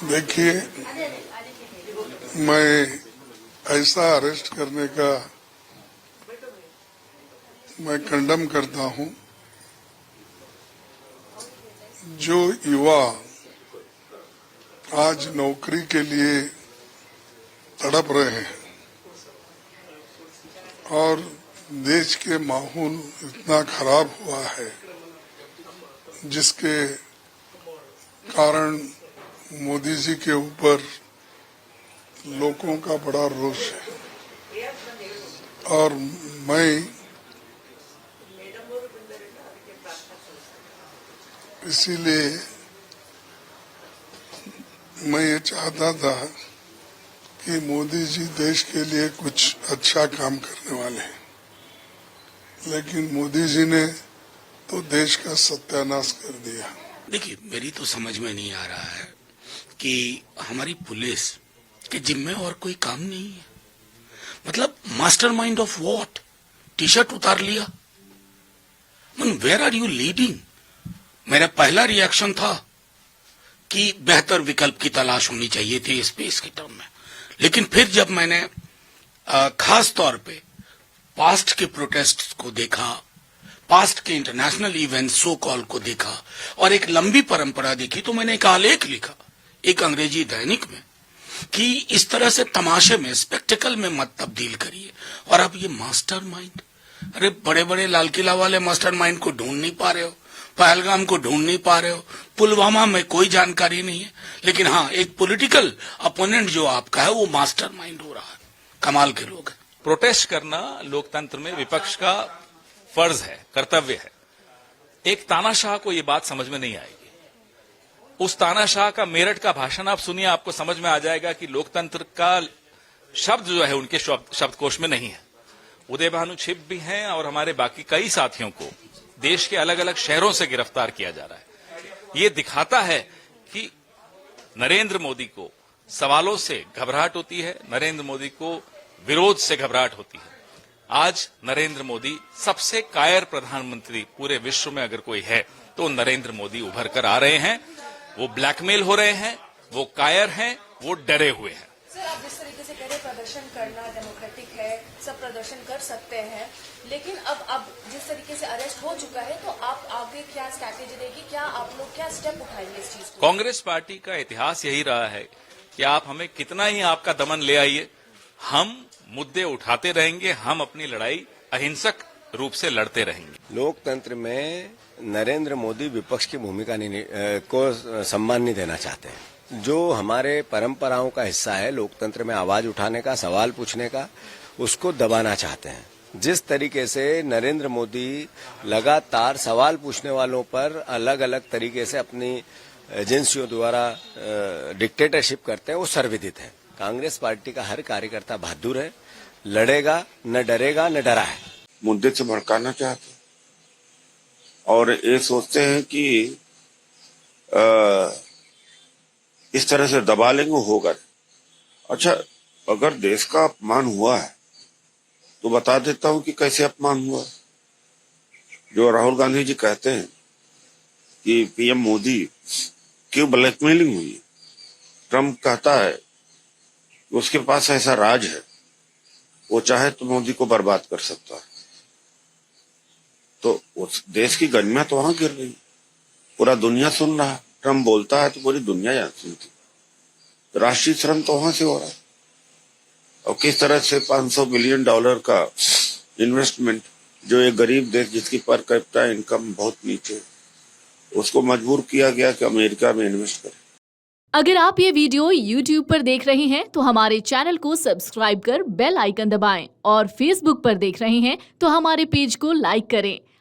देखिए, मैं ऐसा अरेस्ट करने का मैं कंडम करता हूं। जो युवा आज नौकरी के लिए तड़प रहे हैं और देश के माहौल इतना खराब हुआ है जिसके कारण मोदी जी के ऊपर लोगों का बड़ा रोष है और मैं इसीलिए मैं ये चाहता था कि मोदी जी देश के लिए कुछ अच्छा काम करने वाले हैं, लेकिन मोदी जी ने तो देश का सत्यानाश कर दिया। देखिए, मेरी तो समझ में नहीं आ रहा है कि हमारी पुलिस के जिम्मे और कोई काम नहीं है। मतलब mastermind of what? T shirt उतार लिया। Where are you leading? मेरा पहला रिएक्शन था कि बेहतर विकल्प की तलाश होनी चाहिए थी स्पेस के टर्म में, लेकिन फिर जब मैंने खास तौर पे पास्ट के प्रोटेस्ट को देखा, पास्ट के इंटरनेशनल इवेंट सो कॉल को देखा और एक लंबी परंपरा देखी, तो मैंने एक आलेख लिखा एक अंग्रेजी दैनिक में कि इस तरह से तमाशे में, स्पेक्टिकल में मत तब्दील करिए। और अब ये मास्टरमाइंड, अरे बड़े बड़े लाल किला वाले मास्टरमाइंड को ढूंढ नहीं पा रहे हो, पहलगाम को ढूंढ नहीं पा रहे हो, पुलवामा में कोई जानकारी नहीं है, लेकिन हाँ, एक पॉलिटिकल अपोनेंट जो आपका है वो मास्टरमाइंड हो रहा है। कमाल के लोग हैं। प्रोटेस्ट करना लोकतंत्र में विपक्ष का फर्ज है, कर्तव्य है। एक तानाशाह को ये बात समझ में नहीं आएगी। उस तानाशाह का मेरठ का भाषण आप सुनिए, आपको समझ में आ जाएगा कि लोकतंत्र का शब्द जो है उनके शब्दकोश में नहीं है। उदय भानु छिप भी हैं और हमारे बाकी कई साथियों को देश के अलग अलग शहरों से गिरफ्तार किया जा रहा है। ये दिखाता है कि नरेंद्र मोदी को सवालों से घबराहट होती है, नरेंद्र मोदी को विरोध से घबराहट होती है। आज नरेंद्र मोदी सबसे कायर प्रधानमंत्री पूरे विश्व में अगर कोई है तो नरेंद्र मोदी उभर कर आ रहे हैं। वो ब्लैकमेल हो रहे हैं, वो कायर हैं, वो डरे हुए हैं। सर, आप जिस तरीके से कह रहे प्रदर्शन करना डेमोक्रेटिक है, सब प्रदर्शन कर सकते हैं, लेकिन अब जिस तरीके से अरेस्ट हो चुका है तो आप आगे क्या स्ट्रैटेजी रहेगी, क्या आप लोग क्या स्टेप उठाएंगे इस चीज को? कांग्रेस पार्टी का इतिहास यही रहा है कि आप हमें कितना ही आपका दमन ले आइए, हम मुद्दे उठाते रहेंगे, हम अपनी लड़ाई अहिंसक रूप से लड़ते रहेंगे। लोकतंत्र में नरेंद्र मोदी विपक्ष की भूमिका को सम्मान नहीं देना चाहते हैं। जो हमारे परंपराओं का हिस्सा है लोकतंत्र में आवाज उठाने का, सवाल पूछने का, उसको दबाना चाहते हैं। जिस तरीके से नरेंद्र मोदी लगातार सवाल पूछने वालों पर अलग अलग तरीके से अपनी एजेंसियों द्वारा डिक्टेटरशिप करते हैं, वो सर्वविदित है। कांग्रेस पार्टी का हर कार्यकर्ता बहादुर है, लड़ेगा, न डरेगा, न डरा है। मुद्दे से भड़काना चाहते हैं और ये सोचते हैं कि इस तरह से दबा लेंगे, होगा। अच्छा, अगर देश का अपमान हुआ है तो बता देता हूं कि कैसे अपमान हुआ। जो राहुल गांधी जी कहते हैं कि पीएम मोदी की ब्लैकमेलिंग हुई, ट्रम्प कहता है कि उसके पास ऐसा राज है, वो चाहे तो मोदी को बर्बाद कर सकता है। तो उस देश की गरिमा तो वहां गिर गई, पूरा दुनिया सुन रहा। ट्रम्प बोलता है तो पूरी दुनिया सुनती। राष्ट्रीय शर्म तो वहां से हो रहा है। और किस तरह से $500 बिलियन का इन्वेस्टमेंट, जो एक गरीब देश जिसकी पर कैपिटा इनकम बहुत नीचे, उसको मजबूर किया गया कि अमेरिका में इन्वेस्ट करे। अगर आप ये वीडियो YouTube पर देख रहे हैं तो हमारे चैनल को सब्सक्राइब कर बेल आइकन दबाएं और Facebook पर देख रहे हैं तो हमारे पेज को लाइक करें।